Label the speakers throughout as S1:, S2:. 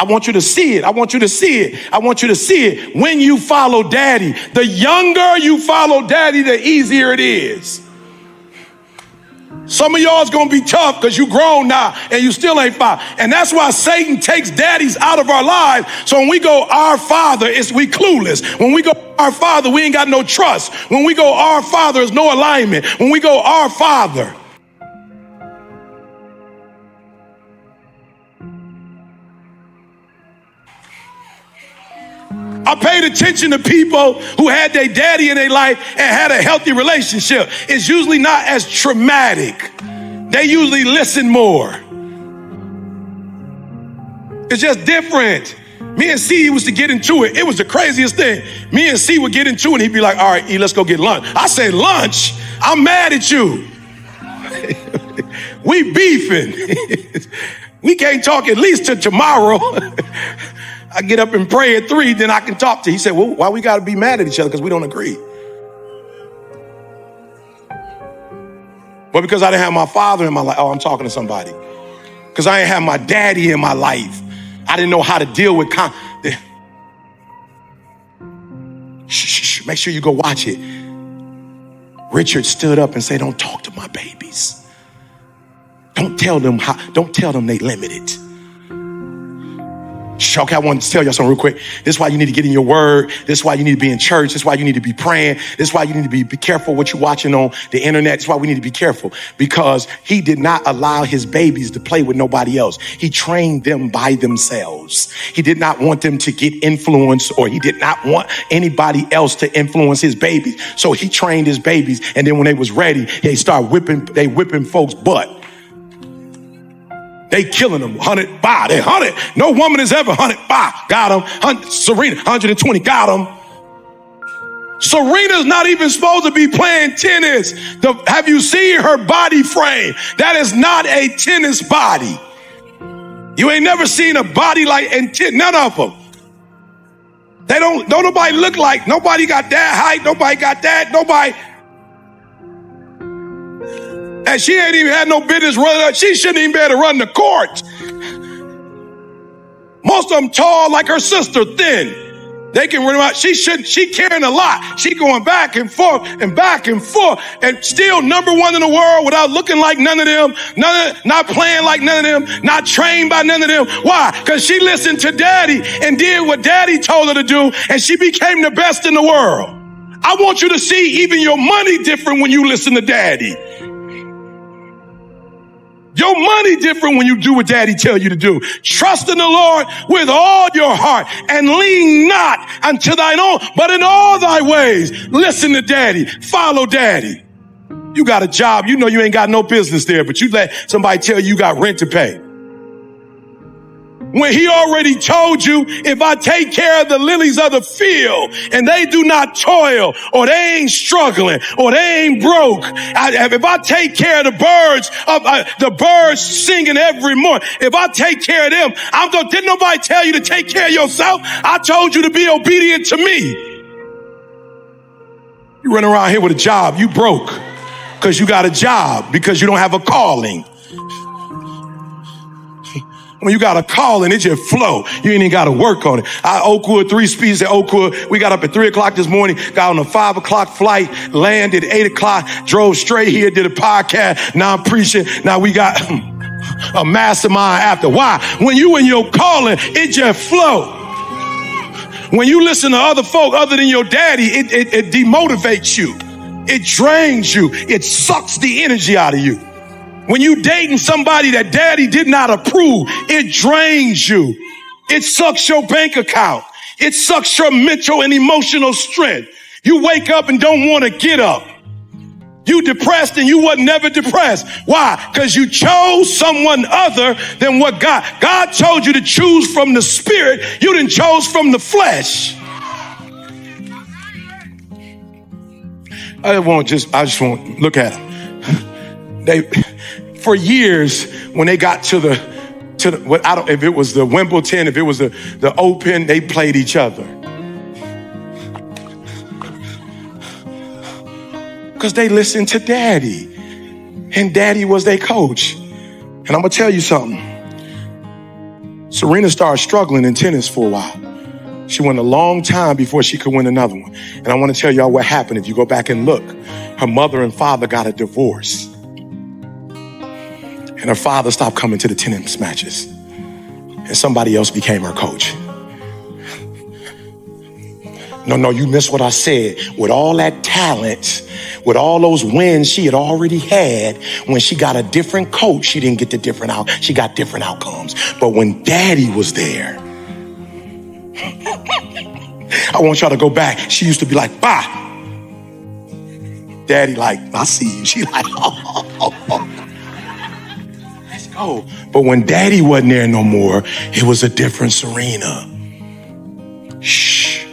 S1: I want you to see it. I want you to see it. I want you to see it. When you follow daddy, the younger you follow daddy, the easier it is. Some of y'all is going to be tough because you grown now and you still ain't five. And that's why Satan takes daddies out of our lives. So when we go, our father, we clueless. When we go, our father, we ain't got no trust. When we go, our father, there's no alignment. When we go, our father. I paid attention to people who had their daddy in their life and had a healthy relationship. It's usually not as traumatic. They usually listen more. It's just different. Me and C used to get into it. It was the craziest thing. Me and C would get into it and he'd be like, all right, E, let's go get lunch. I say, lunch? I'm mad at you. We beefing. We can't talk at least till tomorrow. I get up and pray at 3, then I can talk to you. He said, well, why we got to be mad at each other? Because we don't agree. But because I didn't have my father in my life, I'm talking to somebody. Because I didn't have my daddy in my life. I didn't know how to deal with shh, make sure you go watch it. Richard stood up and said, don't talk to my babies. Don't tell them they limited. Okay, I want to tell y'all something real quick. This is why you need to get in your word. This is why you need to be in church. This is why you need to be praying. This is why you need to be careful what you're watching on the internet. This is why we need to be careful, because he did not allow his babies to play with nobody else. He trained them by themselves. He did not want them to get influenced, or he did not want anybody else to influence his babies. So he trained his babies, and then when they was ready, they whipping folks' butt. They killing them 100 by. They 100. No woman has ever 100 by. Got them. Serena, 120. Got them. Serena's not even supposed to be playing tennis. Have you seen her body frame? That is not a tennis body. You ain't never seen a body like, none of them. They don't nobody look like, nobody got that height. Nobody got that. Nobody. And she ain't even had no business running. She shouldn't even be able to run the court. Most of them tall like her sister, thin. They can run around. She carrying a lot. She going back and forth and still number one in the world without looking like none of them, not playing like none of them, not trained by none of them. Why? Because she listened to daddy and did what daddy told her to do, and she became the best in the world. I want you to see even your money different when you listen to daddy. Your money different when you do what daddy tell you to do. Trust in the Lord with all your heart and lean not unto thine own, but in all thy ways. Listen to daddy. Follow daddy. You got a job. You know you ain't got no business there, but you let somebody tell you got rent to pay. When he already told you, if I take care of the lilies of the field and they do not toil, or they ain't struggling, or they ain't broke, if I take care of the birds singing every morning, if I take care of them, didn't nobody tell you to take care of yourself? I told you to be obedient to me. You run around here with a job, you broke because you got a job, because you don't have a calling. When you got a calling, it just flow. You ain't even got to work on it. Oakwood, 3 speeds at Oakwood. We got up at 3 o'clock this morning, got on a 5 o'clock flight, landed at 8 o'clock, drove straight here, did a podcast. Now I'm preaching. Now we got a mastermind after. Why? When you in your calling, it just flow. When you listen to other folk other than your daddy, it demotivates you. It drains you. It sucks the energy out of you. When you dating somebody that daddy did not approve, it drains you. It sucks your bank account. It sucks your mental and emotional strength. You wake up and don't want to get up. You depressed and you wasn't never depressed. Why? Because you chose someone other than what God told you to choose from the spirit. You didn't chose from the flesh. I just want look at them. For years, when they got to the if it was the Wimbledon, if it was the Open, they played each other. Because they listened to daddy, and daddy was their coach. And I'm gonna tell you something. Serena started struggling in tennis for a while. She went a long time before she could win another one. And I want to tell y'all what happened. If you go back and look, her mother and father got a divorce. And her father stopped coming to the tennis matches. And somebody else became her coach. No, you missed what I said. With all that talent, with all those wins she had already had, when she got a different coach, she didn't get she got different outcomes. But when daddy was there, I want y'all to go back. She used to be like, "Bah." Daddy like, "I see you." She like, oh. Let's go. But when daddy wasn't there no more, it was a different Serena. Shh.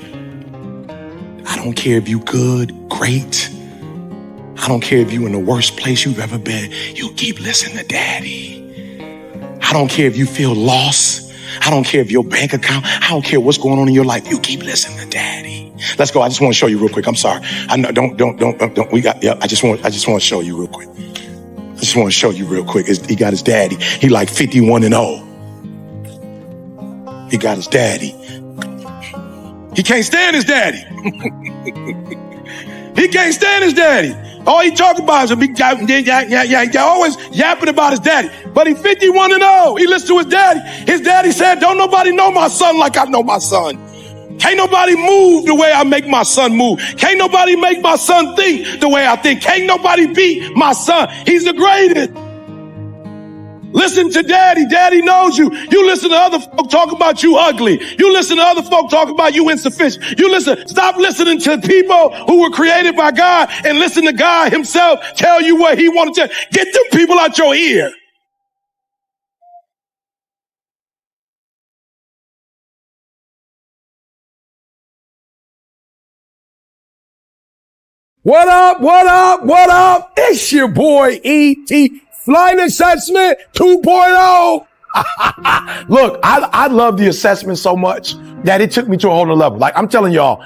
S1: I don't care if you good, great. I don't care if you in the worst place you've ever been. You keep listening to daddy. I don't care if you feel lost. I don't care if your bank account, I don't care what's going on in your life. You keep listening to daddy. Let's go. I just want to show you real quick. I'm sorry. I know, don't. I just want to show you real quick. I just want to show you real quick. He got his daddy. He like 51-0. He got his daddy. He can't stand his daddy. He can't stand his daddy. All he talk about is a big always yapping about his daddy. But he's 51-0. He listens to his daddy. His daddy said, "Don't nobody know my son like I know my son. Can't nobody move the way I make my son move. Can't nobody make my son think the way I think. Can't nobody beat my son. He's the greatest." Listen to daddy. Daddy knows you. You listen to other folk talk about you ugly. You listen to other folk talk about you insufficient. You listen. Stop listening to people who were created by God and listen to God himself tell you what he wanted to. Get them people out your ear.
S2: What up? What up? What up? It's your boy E.T. Flight Assessment 2.0. Look, I love the assessment so much that it took me to a whole nother level. Like I'm telling y'all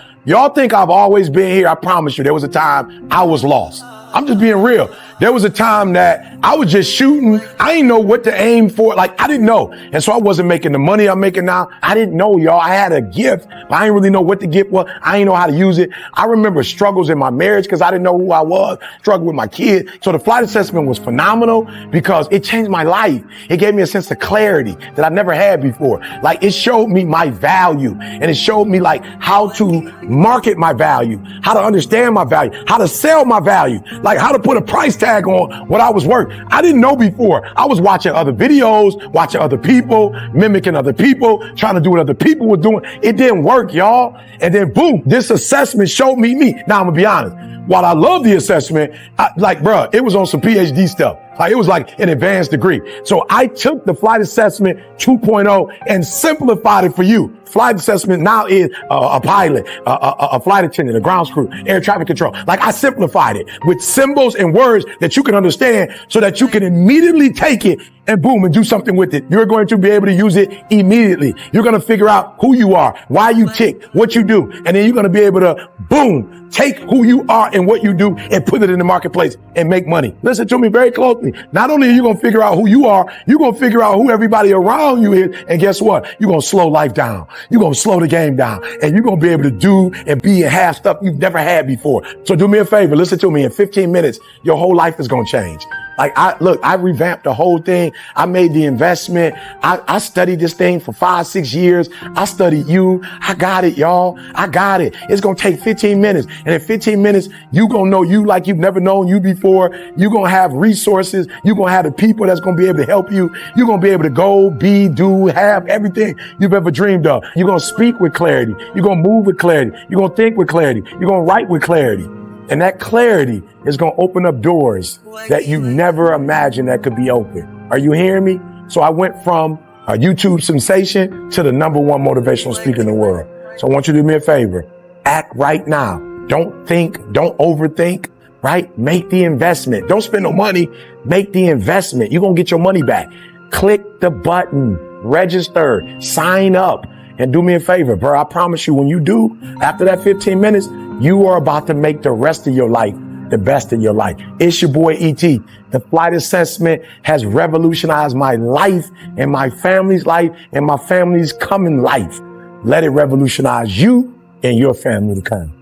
S2: think I've always been here. I promise you, there was a time I was lost. I'm just being real. There was a time that I was just shooting. I didn't know what to aim for. Like I didn't know. And so I wasn't making the money I'm making now. I didn't know, y'all. I had a gift, but I didn't really know what the gift was. I didn't know how to use it. I remember struggles in my marriage because I didn't know who I was, struggled with my kid. So the flight assessment was phenomenal because it changed my life. It gave me a sense of clarity that I never had before. Like it showed me my value and it showed me like how to market my value, how to understand my value, how to sell my value, like how to put a price tag on what I was worth. I didn't know before. I was watching other videos, watching other people, mimicking other people, trying to do what other people were doing. It didn't work, y'all. And then boom, this assessment showed me me. Now I'm gonna be honest. While I love the assessment, it was on some PhD stuff. Like it was like an advanced degree. So I took the flight assessment 2.0 and simplified it for you. Flight assessment now is a pilot, a flight attendant, a ground crew, air traffic control. Like I simplified it with symbols and words that you can understand so that you can immediately take it and boom, and do something with it. You're going to be able to use it immediately. You're going to figure out who you are, why you tick, what you do. And then you're going to be able to boom, take who you are and what you do and put it in the marketplace and make money. Listen to me very closely. Not only are you going to figure out who you are, you're going to figure out who everybody around you is. And guess what? You're going to slow life down. You're going to slow the game down and you're going to be able to do and be and have stuff you've never had before. So do me a favor. Listen to me. In 15 minutes, your whole life is going to change. Like I revamped the whole thing. I made the investment. I studied this thing for 5-6 years. I studied you. I got it, y'all. I got it. It's going to take 15 minutes. And in 15 minutes, you going to know you like you've never known you before. You're going to have resources. You're going to have the people that's going to be able to help you. You're going to be able to go, be, do, have everything you've ever dreamed of. You're going to speak with clarity. You're going to move with clarity. You're going to think with clarity. You're going to write with clarity. And that clarity is going to open up doors that you never imagined that could be open. Are you hearing me? So I went from a YouTube sensation to the #1 motivational speaker in the world. So I want you to do me a favor. Act right now. Don't think. Don't overthink. Right? Make the investment. Don't spend no money. Make the investment. You're going to get your money back. Click the button. Register. Sign up. And do me a favor, bro. I promise you, when you do, after that 15 minutes, you are about to make the rest of your life the best of your life. It's your boy E.T. The flight assessment has revolutionized my life and my family's life and my family's coming life. Let it revolutionize you and your family to come.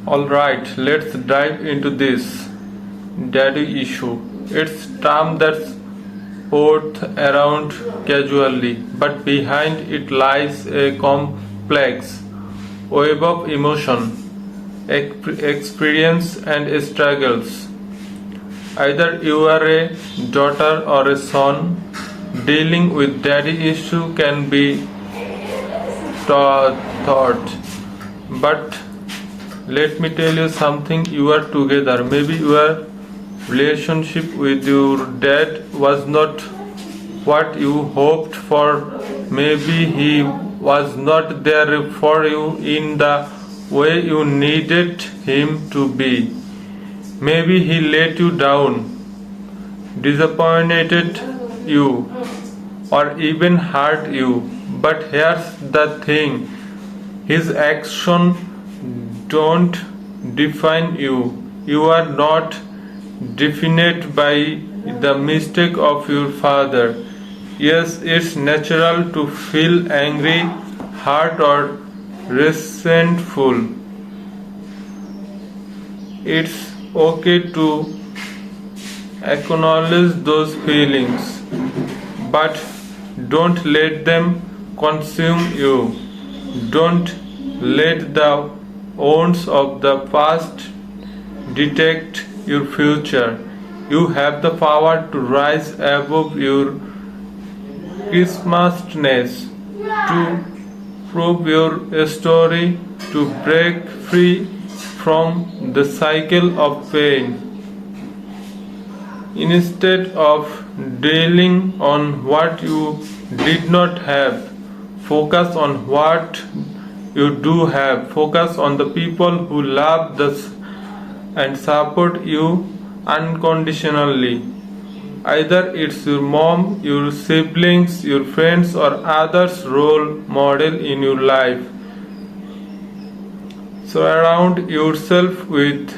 S3: Alright, let's dive into this daddy issue. It's a term that's put around casually, but behind it lies a complex web of emotion, experience, and struggles. Either you are a daughter or a son, dealing with daddy issue can be thought. But let me tell you something, you are together. Maybe your relationship with your dad was not what you hoped for. Maybe he was not there for you in the way you needed him to be. Maybe he let you down, disappointed you, or even hurt you. But here's the thing, his action don't define you. You are not defined by the mistake of your father. Yes, it's natural to feel angry, hurt, or resentful. It's okay to acknowledge those feelings, but don't let them consume you. Don't let the wounds of the past dictate your future. You have the power to rise above your Christmasness, to prove your story, to break free from the cycle of pain. Instead of dwelling on what you did not have, focus on what you do have. Focus on the people who love us and support you unconditionally. Either it's your mom, your siblings, your friends, or others role model in your life. Surround yourself with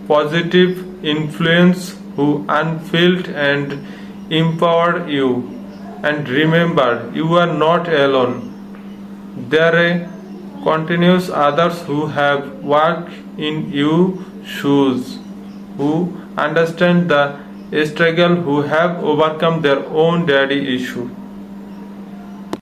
S3: positive influence who unfilled and empower you. And remember, you are not alone. There are continuous others who have walked in your shoes, who understand the struggle, who have overcome their own daddy issue.